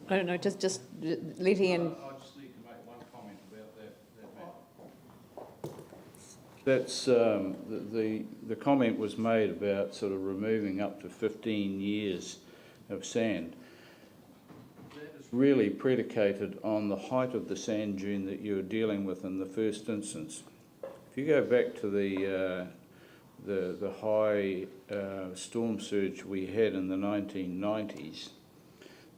I don't know, just letting in. I just need to make one comment about that matter. That's the comment was made about sort of removing up to 15 years of sand. That is really predicated on the height of the sand dune that you're dealing with in the first instance. If you go back to the high storm surge we had in the 1990s,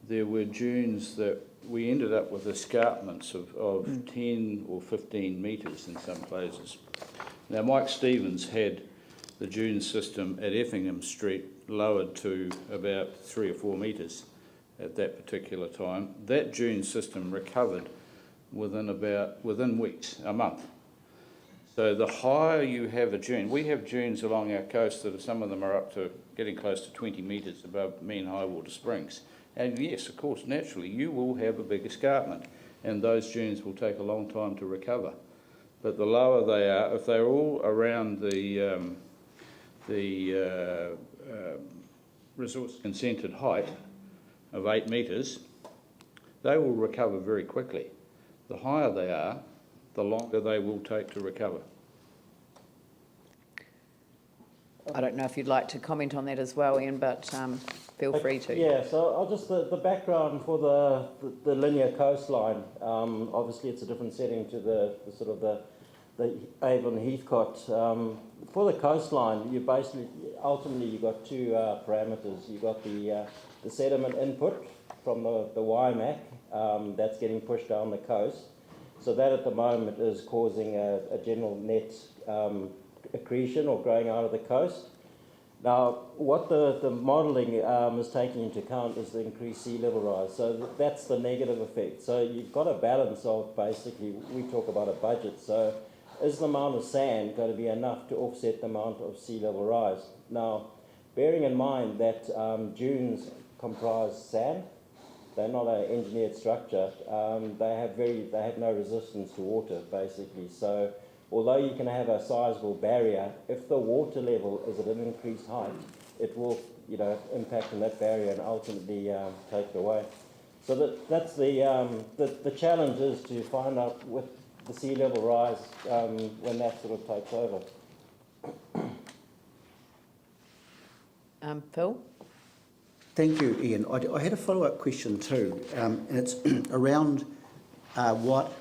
there were dunes that we ended up with escarpments of 10 or 15 metres in some places. Now, Mike Stevens had the dune system at Effingham Street lowered to about 3 or 4 metres at that particular time. That dune system recovered within weeks, a month. So the higher you have a dune, we have dunes along our coast that some of them are up to getting close to 20 metres above mean high water springs. And yes, of course, naturally, you will have a big escarpment, and those dunes will take a long time to recover. But the lower they are, if they're all around the resource consented height of 8 metres, they will recover very quickly. The higher they are, the longer they will take to recover. I don't know if you'd like to comment on that as well, Ian, but feel free to. Yeah, so I'll just, the background for the linear coastline, obviously it's a different setting to the sort of the Avon Heathcote. For the coastline, you basically, ultimately you've got two parameters. You've got the sediment input from the WIMAC that's getting pushed down the coast. So that at the moment is causing a general net accretion or growing out of the coast. Now, what the modelling is taking into account is the increased sea level rise. So that's the negative effect. So you've got a balance of basically, we talk about a budget. So is the amount of sand going to be enough to offset the amount of sea level rise? Now, bearing in mind that dunes comprise sand, they're not an engineered structure. They have no resistance to water, basically. So although you can have a sizable barrier, if the water level is at an increased height, it will, impact on that barrier and ultimately take it away. So that's the challenge is to find out with the sea level rise when that sort of takes over. Phil? Thank you, Ian. I had a follow-up question too, and it's around what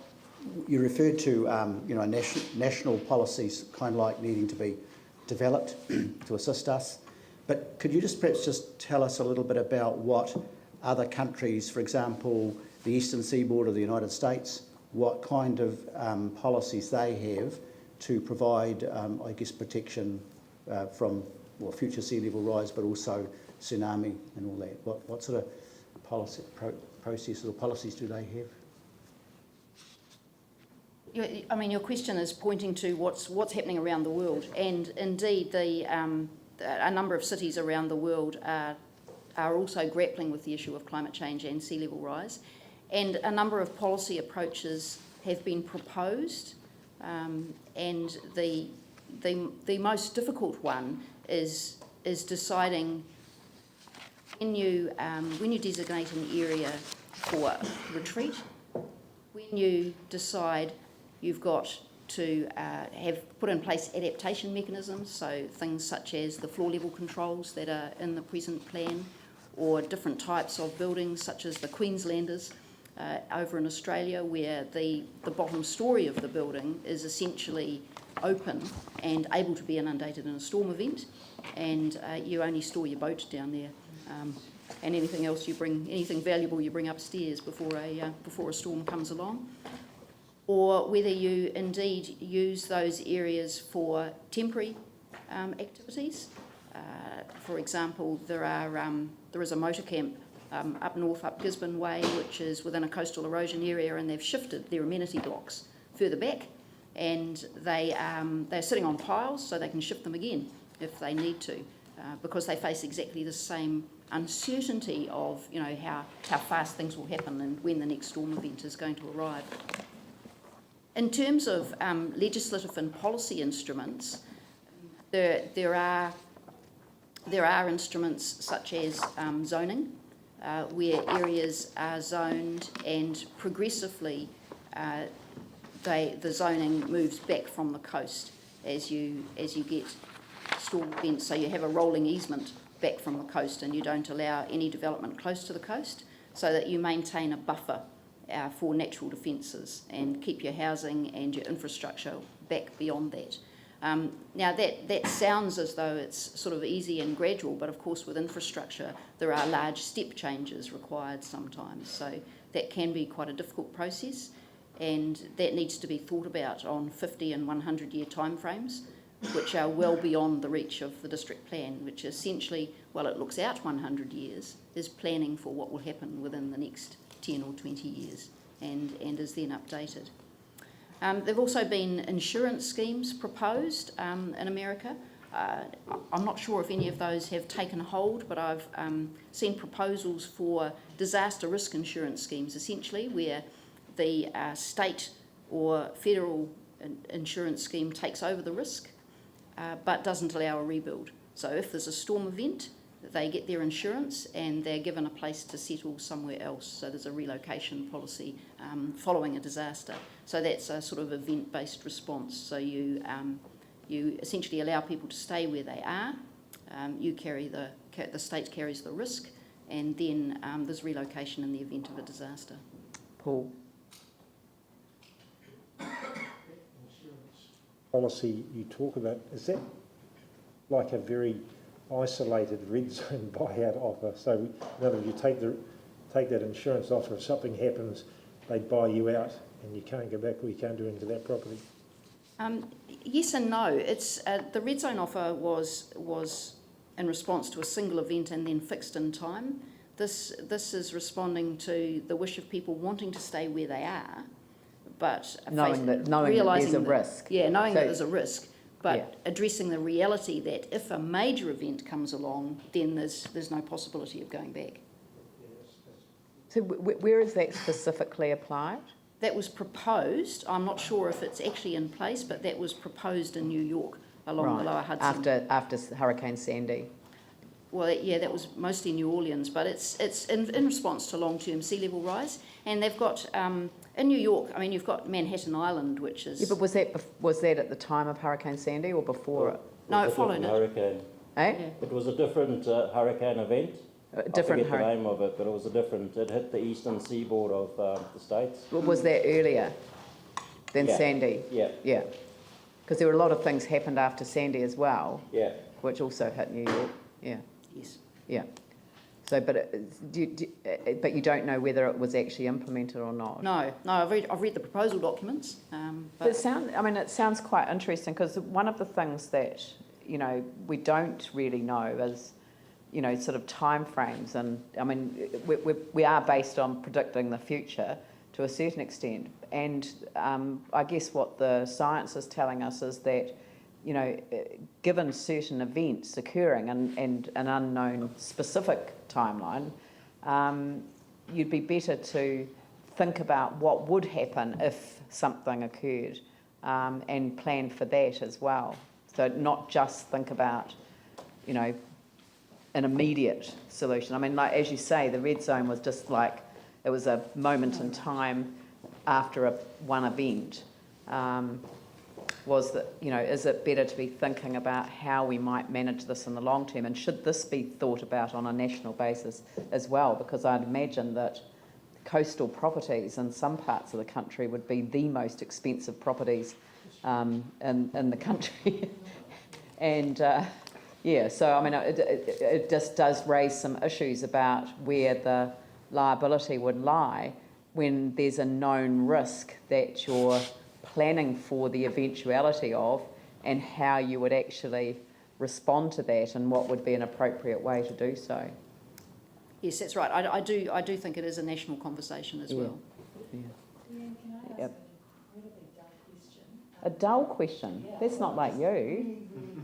you referred to, national policies kind of like needing to be developed to assist us. But could you perhaps tell us a little bit about what other countries, for example, the eastern seaboard of the United States, what kind of policies they have to provide, protection from future sea level rise, but also tsunami and all that. What sort of processes or policies do they have? Your question is pointing to what's happening around the world, and indeed a number of cities around the world are also grappling with the issue of climate change and sea level rise, and a number of policy approaches have been proposed, and the most difficult one is deciding when you designate an area for retreat, when you decide you've got to have put in place adaptation mechanisms, so things such as the floor level controls that are in the present plan, or different types of buildings such as the Queenslanders over in Australia, where the bottom story of the building is essentially open and able to be inundated in a storm event, and you only store your boat down there, and anything else anything valuable you bring upstairs before a storm comes along. Or whether you indeed use those areas for temporary activities. For example, there is a motor camp up north, up Gisborne Way, which is within a coastal erosion area, and they've shifted their amenity blocks further back, and they're sitting on piles, so they can shift them again if they need to, because they face exactly the same uncertainty of how fast things will happen and when the next storm event is going to arrive. In terms of legislative and policy instruments, there are instruments such as zoning, where areas are zoned and progressively the zoning moves back from the coast as you get storm events. So you have a rolling easement back from the coast, and you don't allow any development close to the coast, so that you maintain a buffer for natural defences and keep your housing and your infrastructure back beyond that. Now that sounds as though it's sort of easy and gradual, but of course with infrastructure there are large step changes required sometimes, so that can be quite a difficult process, and that needs to be thought about on 50 and 100 year timeframes, which are well beyond the reach of the district plan, which essentially, well, it looks out 100 years, is planning for what will happen within the next 10 or 20 years and is then updated. There have also been insurance schemes proposed in America. I'm not sure if any of those have taken hold, but I've seen proposals for disaster risk insurance schemes, essentially, where the state or federal insurance scheme takes over the risk, but doesn't allow a rebuild. So if there's a storm event, they get their insurance and they're given a place to settle somewhere else. So there's a relocation policy following a disaster. So that's a sort of event-based response. So you essentially allow people to stay where they are. You carry the state carries the risk, and then there's relocation in the event of a disaster. Paul? Policy you talk about, is that like a very isolated red zone buyout offer? So in other words, you take that insurance offer, if something happens, they buy you out and you can't go back or you can't do anything to that property? Yes and no. It's the red zone offer was in response to a single event and then fixed in time. This is responding to the wish of people wanting to stay where they are, but Knowing that there's a risk. Yeah, knowing that there's a risk, but addressing the reality that if a major event comes along, then there's no possibility of going back. So where is that specifically applied? That was proposed. I'm not sure if it's actually in place, but that was proposed in New York along the Lower Hudson. After Hurricane Sandy. Well, yeah, that was mostly New Orleans, but it's in response to long-term sea level rise, and they've got in New York. I mean, you've got Manhattan Island, which is. Yeah, but was that at the time of Hurricane Sandy or before it? No, it followed it. Hurricane. Eh? Yeah. It was a different hurricane event. I forget the name of it, but it was a different. It hit the eastern seaboard of the States. Well, was that earlier than Sandy? Yeah. Yeah. Because there were a lot of things happened after Sandy as well. Yeah. Which also hit New York. Yeah. Yes. Yeah. So, but you don't know whether it was actually implemented or not. No. I've read the proposal documents. But it sounds quite interesting, because one of the things that we don't really know is sort of timeframes, and I mean we are based on predicting the future to a certain extent, and I guess what the science is telling us is that given certain events occurring and an unknown specific timeline, you'd be better to think about what would happen if something occurred, and plan for that as well. So not just think about, an immediate solution. I mean, like as you say, the red zone was just like, it was a moment in time after one event. Was that, is it better to be thinking about how we might manage this in the long term, and should this be thought about on a national basis as well? Because I'd imagine that coastal properties in some parts of the country would be the most expensive properties in the country. And so I mean, it just does raise some issues about where the liability would lie when there's a known risk that you're planning for the eventuality of, and how you would actually respond to that and what would be an appropriate way to do so. Yes, that's right. I do think it is a national conversation as well. Yeah. Can I ask a incredibly dull question? A dull question? Yeah, that's not like you. Really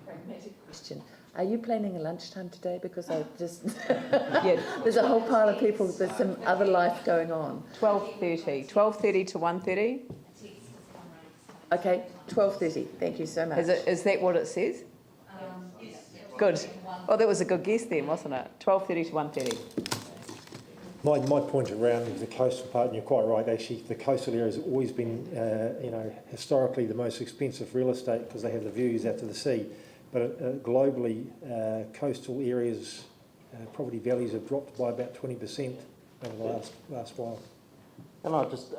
pragmatic question. Are you planning a lunchtime today? Because I just... There's a whole pile of people, there's some other life going on. 12:30 to 1:30? Okay, 12:30. Thank you so much. Is that what it says? Yes. Good. Oh, that was a good guess then, wasn't it? 12:30 to 1:30. My point around the coastal part, and you're quite right, actually, the coastal area has always been, historically the most expensive real estate because they have the views out to the sea. But globally, coastal areas, property values have dropped by about 20% over the last while. And I just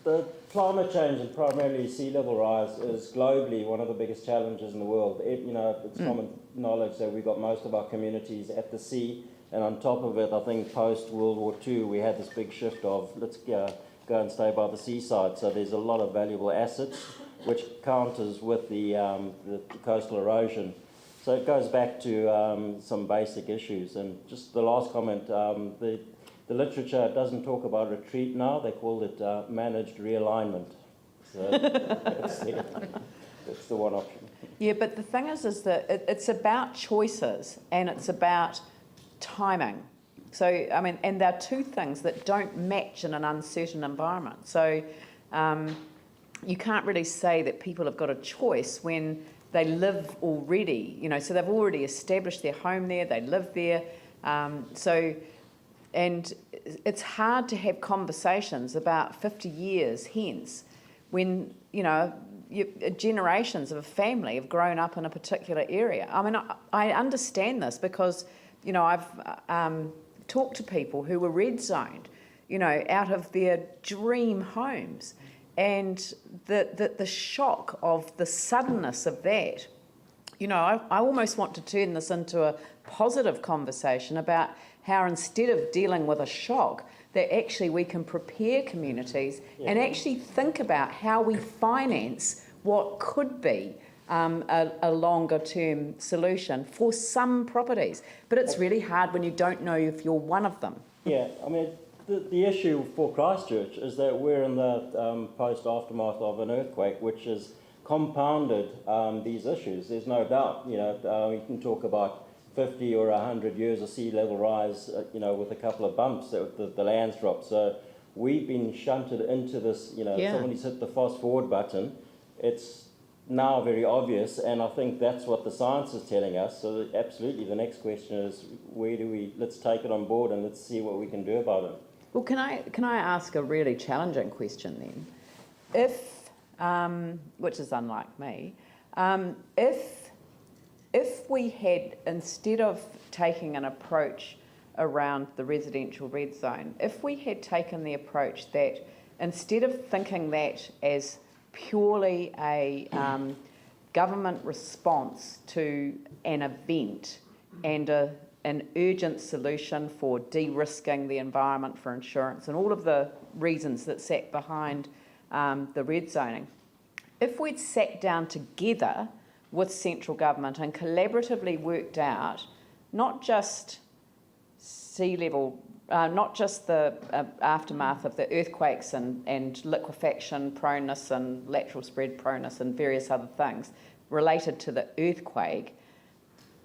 the climate change and primarily sea level rise is globally one of the biggest challenges in the world. It's common knowledge that we've got most of our communities at the sea, and on top of it, I think post World War II we had this big shift of let's go and stay by the seaside. So there's a lot of valuable assets, which counters with the coastal erosion. So it goes back to some basic issues. And just the last comment, the literature doesn't talk about retreat now, they call it managed realignment. So that's the one option. Yeah, but the thing is that it's about choices and it's about timing. So, I mean, and there are two things that don't match in an uncertain environment. So you can't really say that people have got a choice when they live already, so they've already established their home there, they live there. And it's hard to have conversations about 50 years hence when, generations of a family have grown up in a particular area. I mean, I understand this because, I've talked to people who were red zoned, out of their dream homes. And the shock of the suddenness of that, I almost want to turn this into a positive conversation about how instead of dealing with a shock, that actually we can prepare communities and actually think about how we finance what could be a longer term solution for some properties. But it's really hard when you don't know if you're one of them. Yeah, I mean, the issue for Christchurch is that we're in the post-aftermath of an earthquake, which has compounded these issues. There's no doubt, we can talk about 50 or 100 years of sea level rise, with a couple of bumps, the land's dropped. So we've been shunted into this, somebody's hit the fast forward button. It's now very obvious, and I think that's what the science is telling us. So absolutely, the next question is, let's take it on board and let's see what we can do about it. Well, can I ask a really challenging question then? If, which is unlike me, if we had, instead of taking an approach around the residential red zone, if we had taken the approach that instead of thinking that as purely a government response to an event and an urgent solution for de-risking the environment for insurance and all of the reasons that sat behind the red zoning, if we'd sat down together with central government and collaboratively worked out not just sea level, not just the aftermath of the earthquakes and liquefaction proneness and lateral spread proneness and various other things related to the earthquake,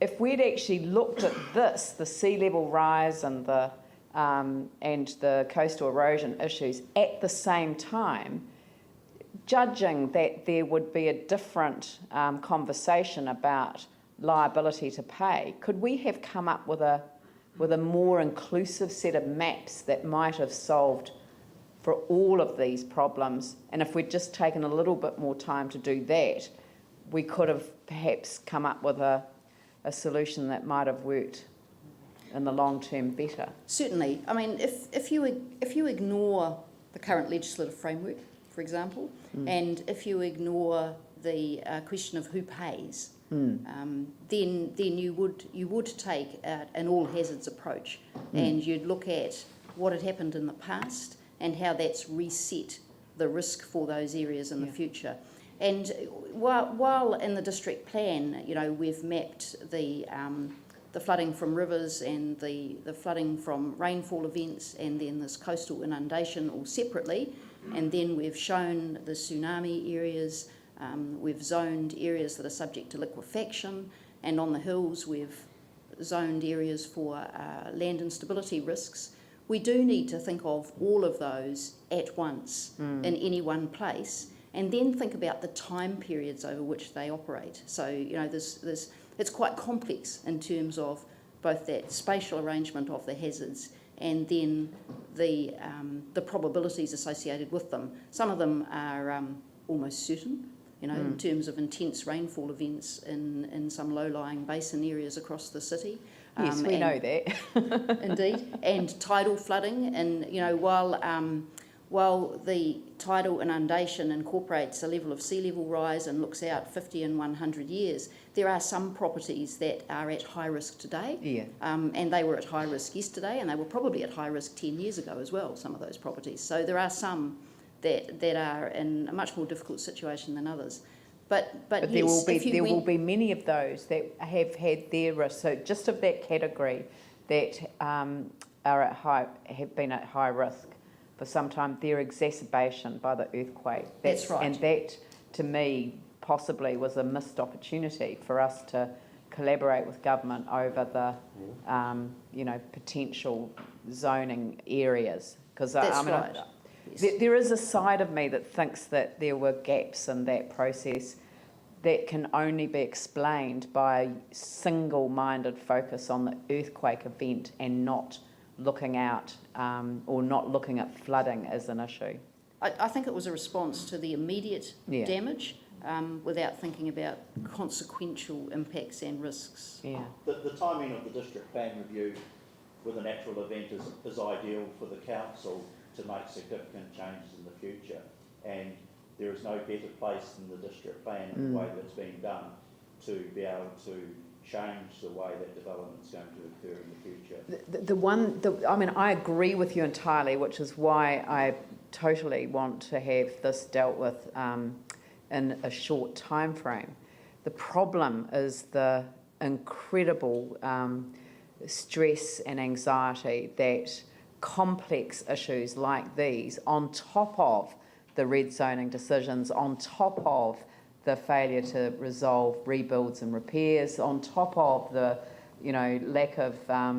if we'd actually looked at this, the sea level rise and the coastal erosion issues at the same time, judging that there would be a different conversation about liability to pay, could we have come up with a more inclusive set of maps that might have solved for all of these problems? And if we'd just taken a little bit more time to do that, we could have perhaps come up with a solution that might have worked in the long term better. Certainly. I mean, if you ignore the current legislative framework, for example, and if you ignore the question of who pays, then you would take an all hazards approach, and you'd look at what had happened in the past and how that's reset the risk for those areas in the future. And while in the district plan, we've mapped the flooding from rivers and the flooding from rainfall events and then this coastal inundation all separately, and then we've shown the tsunami areas, we've zoned areas that are subject to liquefaction, and on the hills we've zoned areas for land instability risks. We do need to think of all of those at once in any one place, and then think about the time periods over which they operate. So, it's quite complex in terms of both that spatial arrangement of the hazards and then the probabilities associated with them. Some of them are almost certain, in terms of intense rainfall events in some low-lying basin areas across the city. Yes, we know that. Indeed, and tidal flooding, and while the tidal inundation incorporates a level of sea level rise and looks out 50 and 100 years, there are some properties that are at high risk today, and they were at high risk yesterday, and they were probably at high risk 10 years ago as well, some of those properties. So there are some that are in a much more difficult situation than others. But yes, there will be many of those that have had their risk. So just of that category that have been at high risk for some time, their exacerbation by the earthquake. That's right. And that, to me, possibly was a missed opportunity for us to collaborate with government over the, potential zoning areas. Because right. Yes. There is a side of me that thinks that there were gaps in that process that can only be explained by single-minded focus on the earthquake event and not looking out or not looking at flooding as an issue. I think it was a response to the immediate damage without thinking about consequential impacts and risks. Yeah. The timing of the district plan review with a natural event is ideal for the council to make significant changes in the future, and there is no better place than the district plan in the way that it's being done to be able to change the way that development is going to occur in the future. I agree with you entirely, which is why I totally want to have this dealt with in a short time frame. The problem is the incredible stress and anxiety that complex issues like these, on top of the red zoning decisions, on top of the failure to resolve rebuilds and repairs, on top of the lack of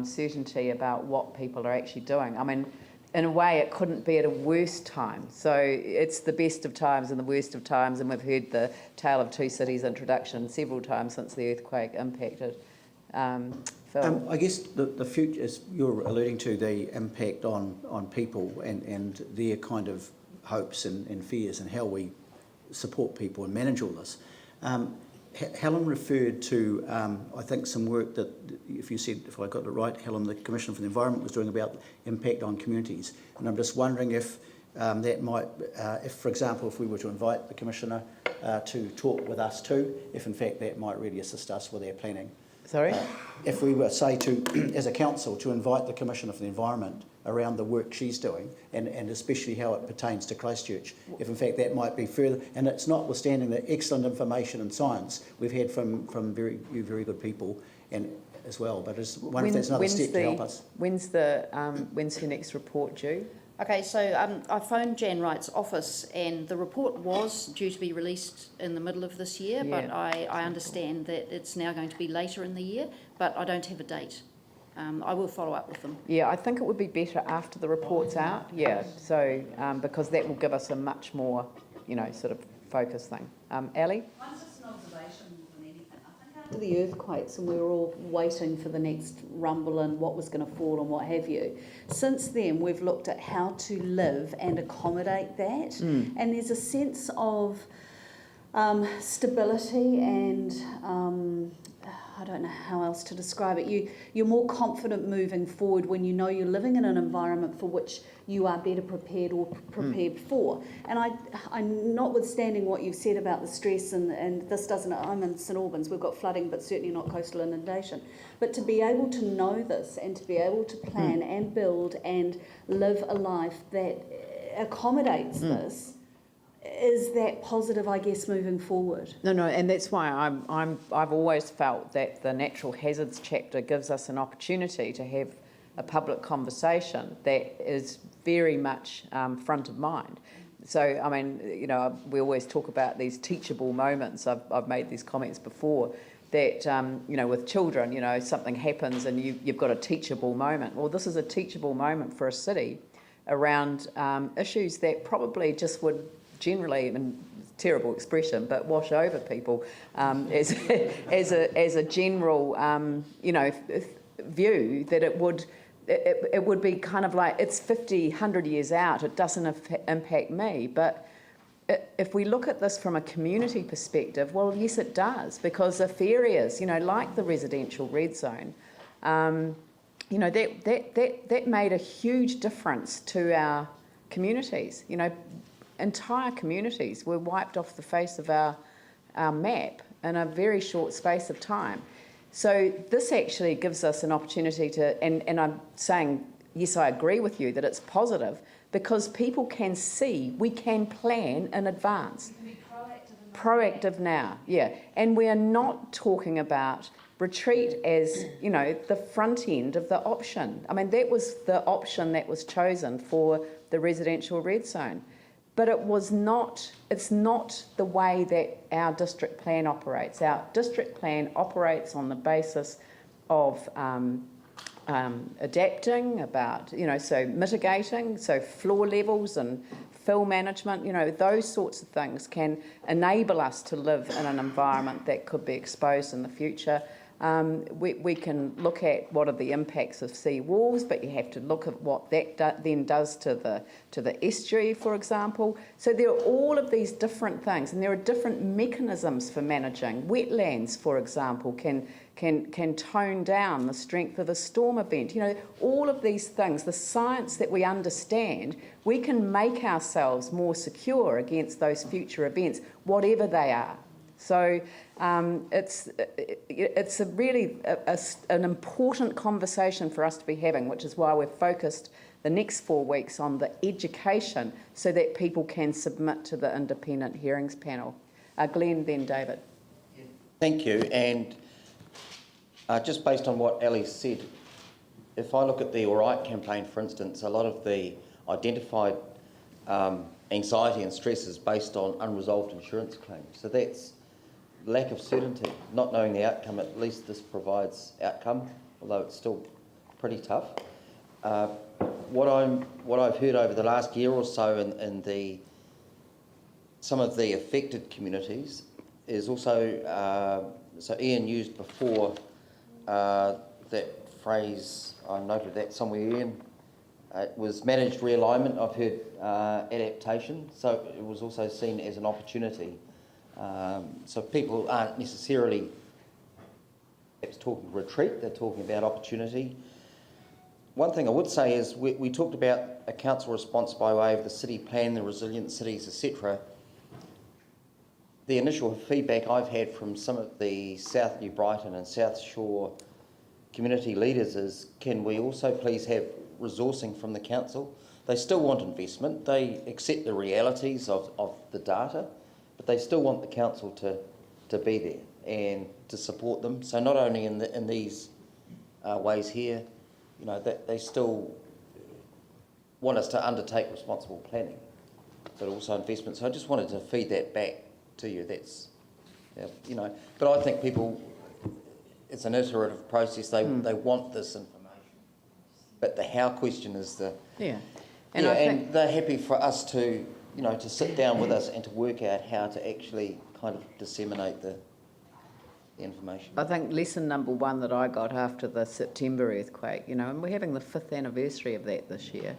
certainty about what people are actually doing. I mean, in a way, it couldn't be at a worse time. So it's the best of times and the worst of times, and we've heard the Tale of Two Cities introduction several times since the earthquake impacted. I guess the future, as you're alluding to, the impact on people and their kind of hopes and fears and how we support people and manage all this. Helen referred to, I think, some work that, if I got it right, Helen, the Commissioner for the Environment was doing about impact on communities. And I'm just wondering if that might, if, for example, if we were to invite the Commissioner to talk with us too, if in fact that might really assist us with our planning. Sorry? If we were, say, to, as a council, to invite the Commissioner for the Environment around the work she's doing, and especially how it pertains to Christchurch, if in fact that might be further, and it's notwithstanding the excellent information and science we've had from very good people and as well, but I just wonder if that's another step to help us. When's her next report due? Okay, so I phoned Jan Wright's office, and the report was due to be released in the middle of this year, but I understand that it's now going to be later in the year, but I don't have a date. I will follow up with them. Yeah, I think it would be better after the report's out, so because that will give us a much more, sort of focused thing. Ali? Mine's just an observation more than anything. I think after the earthquakes, and we were all waiting for the next rumble and what was going to fall and what have you, since then we've looked at how to live and accommodate that, and there's a sense of stability and I don't know how else to describe it. You're more confident moving forward when you know you're living in an environment for which you are better prepared or prepared for. And I notwithstanding what you've said about the stress, and this doesn't, I'm in St Albans, we've got flooding, but certainly not coastal inundation. But to be able to know this and to be able to plan and build and live a life that accommodates this, is that positive, I guess, moving forward? No, and that's why I've always felt that the natural hazards chapter gives us an opportunity to have a public conversation that is very much front of mind. So, I mean, we always talk about these teachable moments. I've made these comments before that, with children, something happens and you've got a teachable moment. Well, this is a teachable moment for a city around issues that probably just would generally, terrible expression, but wash over people as a general, view that it would it would be kind of like, it's 50, 100 years out, it doesn't impact me. But if we look at this from a community perspective, well, yes, it does, because if areas, like the residential red zone, that made a huge difference to our communities. Entire communities were wiped off the face of our map in a very short space of time. So this actually gives us an opportunity to, and I'm saying, yes, I agree with you that it's positive, because people can see we can plan in advance. You can be proactive now, yeah. And we are not talking about retreat as, the front end of the option. I mean, that was the option that was chosen for the residential red zone. But it's not the way that our district plan operates. Our district plan operates on the basis of adapting, so mitigating, so floor levels and fill management, those sorts of things can enable us to live in an environment that could be exposed in the future. We can look at what are the impacts of sea walls, but you have to look at what that then does to the estuary, for example. So there are all of these different things, and there are different mechanisms for managing. Wetlands, for example, can tone down the strength of a storm event. All of these things, the science that we understand, we can make ourselves more secure against those future events, whatever they are. So it's really an important conversation for us to be having, which is why we've focused the next 4 weeks on the education so that people can submit to the independent hearings panel. Glenn, then David. Thank you. And just based on what Ali said, if I look at the All Right campaign, for instance, a lot of the identified anxiety and stress is based on unresolved insurance claims. So that's lack of certainty, not knowing the outcome. At least this provides outcome, although it's still pretty tough. What I've heard over the last year or so in some of the affected communities is also, so Ian used before that phrase, I noted that somewhere, Ian, it was managed realignment. I've heard adaptation, so it was also seen as an opportunity. So people aren't necessarily perhaps talking retreat, they're talking about opportunity. One thing I would say is we talked about a council response by way of the city plan, the resilient cities, etc. The initial feedback I've had from some of the South New Brighton and South Shore community leaders is, can we also please have resourcing from the council? They still want investment, they accept the realities of the data, but they still want the council to be there and to support them. So not only in these ways here, that they still want us to undertake responsible planning, but also investment. So I just wanted to feed that back to you. That's, but I think people, it's an iterative process. They want this information, but the how question is the and they're happy for us to to sit down with us and to work out how to actually kind of disseminate the information. I think lesson number one that I got after the September earthquake, and we're having the 5th anniversary of that this year.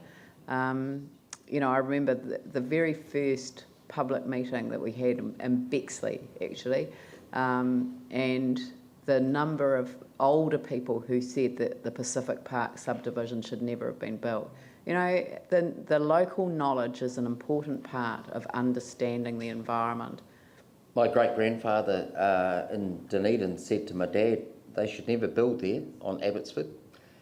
I remember the very first public meeting that we had in Bexley, actually, and the number of older people who said that the Pacific Park subdivision should never have been built. The local knowledge is an important part of understanding the environment. My great-grandfather in Dunedin said to my dad, they should never build there on Abbotsford.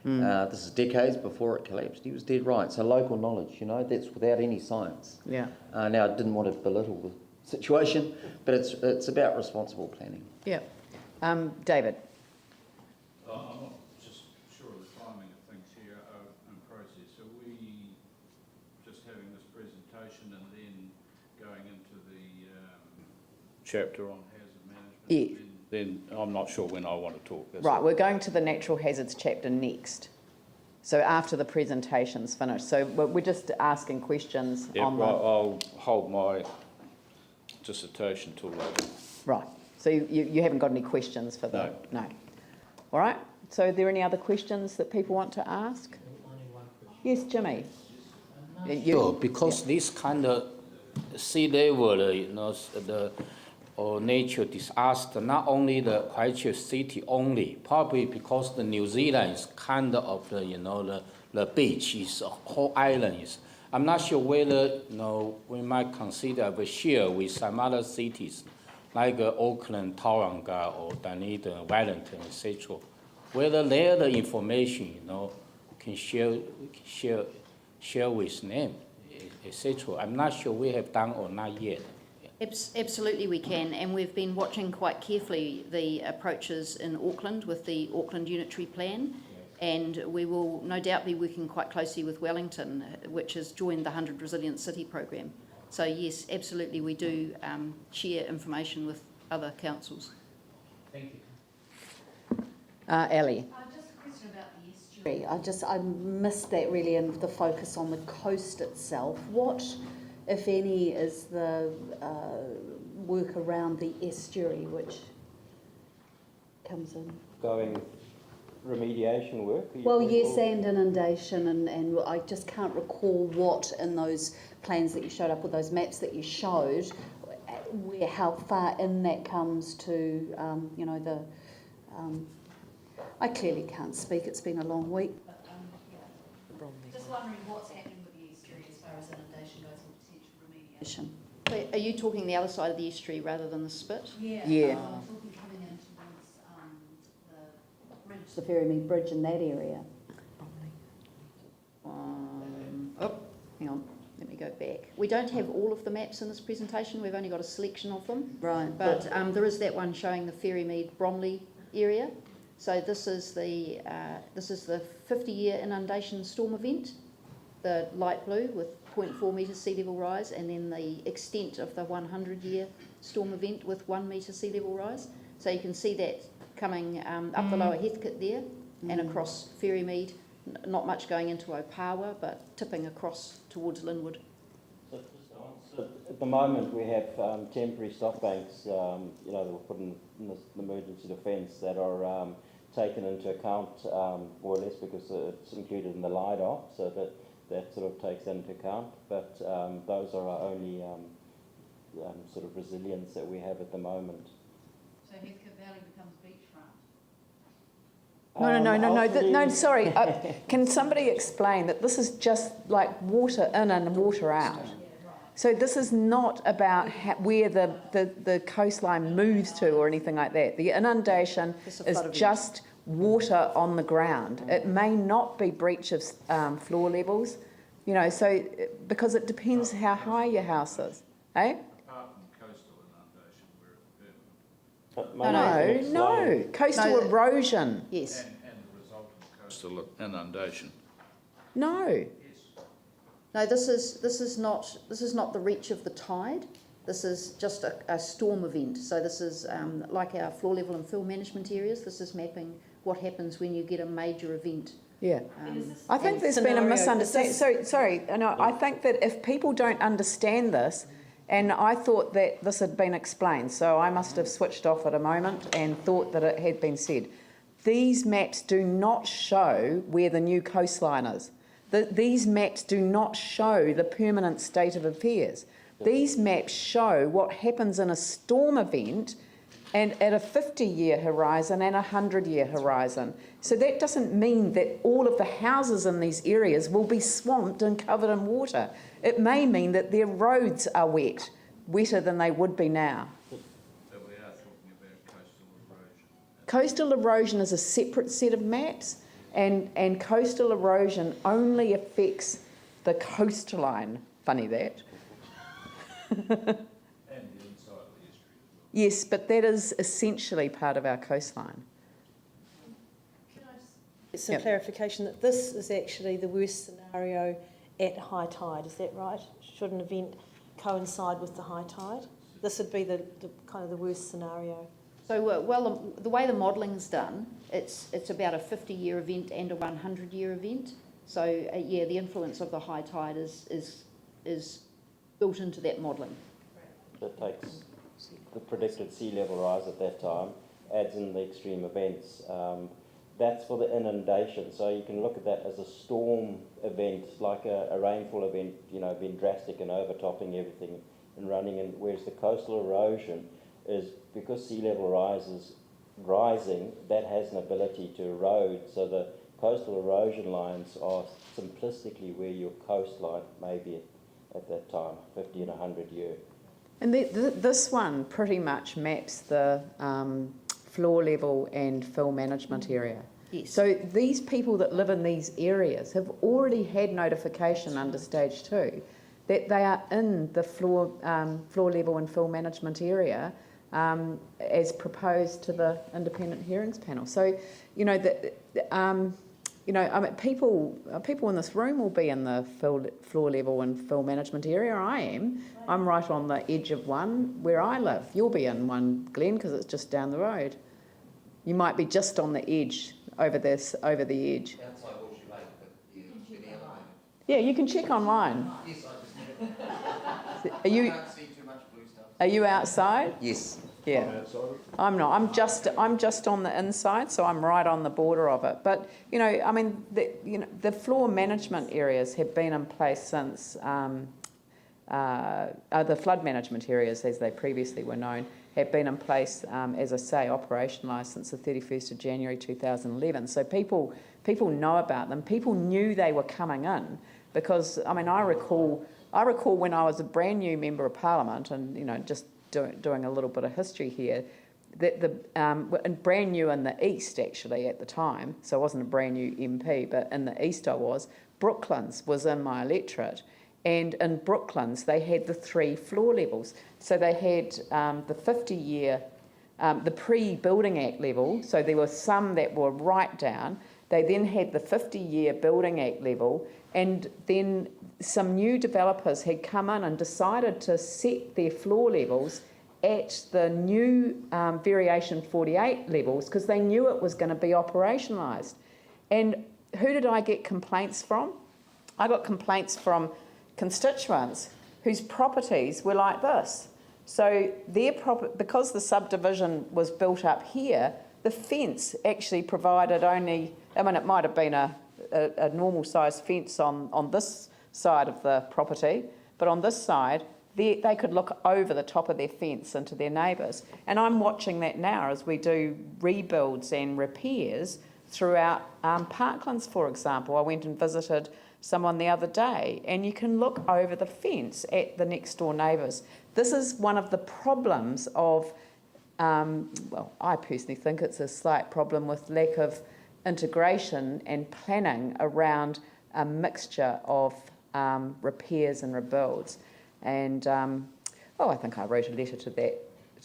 This is decades before it collapsed. He was dead right. So local knowledge, that's without any science. Yeah. Now, I didn't want to belittle the situation, but it's about responsible planning. Yeah. David. I'm not just sure of the timing of things here and process. Are we just having this presentation and then going into the chapter on hazard management? Yeah. Then I'm not sure when I want to talk. Right, we're going to the natural hazards chapter next. So after the presentation's finished. So we're just asking questions on the... I'll hold my dissertation till later. Right. So you haven't got any questions for the... No. All right. So are there any other questions that people want to ask? Yes, Jimmy? Sure, because this kind of sea level, or nature disaster, not only the Christchurch city only, probably because the New Zealand is kind of the beach is a whole island is. I'm not sure whether we might consider a share with some other cities like Auckland, Tauranga, or Dunedin, Wellington, etc. Whether there the information can share with them, etc. I'm not sure we have done or not yet. Absolutely we can, and we've been watching quite carefully the approaches in Auckland with the Auckland Unitary Plan, and we will no doubt be working quite closely with Wellington, which has joined the 100 Resilient City programme. So yes, absolutely we do share information with other councils. Thank you. Ellie? Just a question about the estuary. I missed that really, and the focus on the coast itself. What, if any, is the work around the estuary which comes in? Going remediation work? Well, yes, and inundation, and I just can't recall what in those plans that you showed up with, those maps that you showed, how far in that comes to, I clearly can't speak, it's been a long week. But, just wondering what's happening with the estuary as far as inundation goes and potential remediation. Are you talking the other side of the estuary rather than the spit? Yeah. Yeah. I'm talking coming in towards the Ferrymead Bridge in that area. Hang on, let me go back. We don't have all of the maps in this presentation, we've only got a selection of them. Right. But there is that one showing the Ferrymead Bromley area. So this is the 50-year inundation storm event, the light blue with 0.4 metres sea level rise, and then the extent of the 100-year storm event with 1 metre sea level rise. So you can see that coming up the lower Heathcote there and across Ferrymead, not much going into Opawa, but tipping across towards Linwood. So at the moment we have temporary stock banks, that were put in the emergency defence that are taken into account more or less because it's included in the LIDAR, so that sort of takes that into account. But those are our only sort of resilience that we have at the moment. So Heathcote Valley becomes beachfront? No, sorry. Can somebody explain that this is just like water in and water out? So this is not about where the coastline moves to or anything like that. The inundation is just water on the ground. It may not be breach of floor levels, so because it depends how high your house is, eh? Apart from coastal inundation, where it's permanent. No, coastal erosion. Yes. And the result of coastal inundation. No. No, this is not the reach of the tide. This is just a storm event. So this is like our floor level and fill management areas. This is mapping what happens when you get a major event. Yeah. I think there's been a misunderstanding. Sorry, I think that if people don't understand this, and I thought that this had been explained, so I must have switched off at a moment and thought that it had been said. These maps do not show where the new coastline is. These maps do not show the permanent state of affairs. These maps show what happens in a storm event and at a 50-year horizon and a 100-year horizon. So that doesn't mean that all of the houses in these areas will be swamped and covered in water. It may mean that their roads are wet, wetter than they would be now. So we are talking about coastal erosion. Coastal erosion is a separate set of maps, and coastal erosion only affects the coastline. Funny that. And the inside of the estuary as well. Yes, but that is essentially part of our coastline. Can I just get some clarification that this is actually the worst scenario at high tide, is that right? Should an event coincide with the high tide? This would be the kind of the worst scenario. So, the way the modelling's done, it's about a 50-year event and a 100-year event. So, the influence of the high tide is built into that modelling. That takes the predicted sea level rise at that time, adds in the extreme events, that's for the inundation. So you can look at that as a storm event, like a rainfall event, you know, being drastic and overtopping everything and running in. Whereas the coastal erosion is because sea level rising, that has an ability to erode. So the coastal erosion lines are simplistically where your coastline may be at that time, 50 and 100 year. And this one pretty much maps the floor level and fill management area. Yes. So these people that live in these areas have already had notification under stage 2 that they are in the floor level and fill management area as proposed to the independent hearings panel. So, you know, I mean, people in this room will be in the floor level and fill management area. I am. I'm right on the edge of one where I live. You'll be in one, Glenn, because it's just down the road. You might be just on the edge, over the edge. Outside Horseshoe Lake, but yeah, elevated. Yeah, you can check online. Yes, I just Are you? can't see too much blue stuff. Are you outside? Yes. Yeah. I'm not. I'm just on the inside, so I'm right on the border of it. But you know, I mean, the floor management areas have been in place since the flood management areas, as they previously were known, have been in place, as I say, operationalised since the 31st of January 2011. So people know about them. People knew they were coming in because, I mean, I recall when I was a brand new member of Parliament, and you know, just doing a little bit of history here, that and brand new in the east actually at the time, so I wasn't a brand new MP, but in the east I was. Brooklands was in my electorate, and in Brooklands they had the 3 floor levels. So they had the 50-year, the pre-Building Act level, so there were some that were right down. They then had the 50-year Building Act level, and then some new developers had come in and decided to set their floor levels at the new Variation 48 levels because they knew it was going to be operationalised. And who did I get complaints from? I got complaints from constituents whose properties were like this. So because the subdivision was built up here, the fence actually provided only, I mean, it might have been a normal sized fence on this side of the property, but on this side, they could look over the top of their fence into their neighbours. And I'm watching that now as we do rebuilds and repairs throughout Parklands, for example. I went and visited someone the other day, and you can look over the fence at the next door neighbours. This is one of the problems of, well, I personally think it's a slight problem with lack of integration and planning around a mixture of repairs and rebuilds. And I think I wrote a letter to that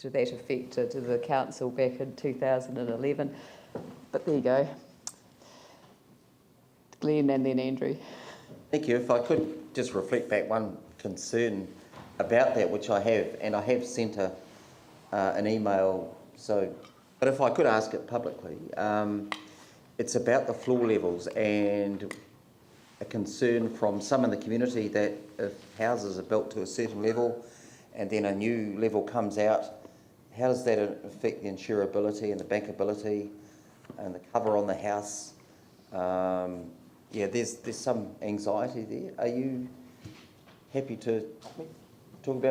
effect to the council back in 2011. But there you go. Glenn and then Andrew. Thank you. If I could just reflect back one concern about that, which I have, and I have sent an email. So, but if I could ask it publicly, it's about the floor levels and a concern from some in the community that if houses are built to a certain level and then a new level comes out, how does that affect the insurability and the bankability and the cover on the house? There's some anxiety there. Are you happy to talk about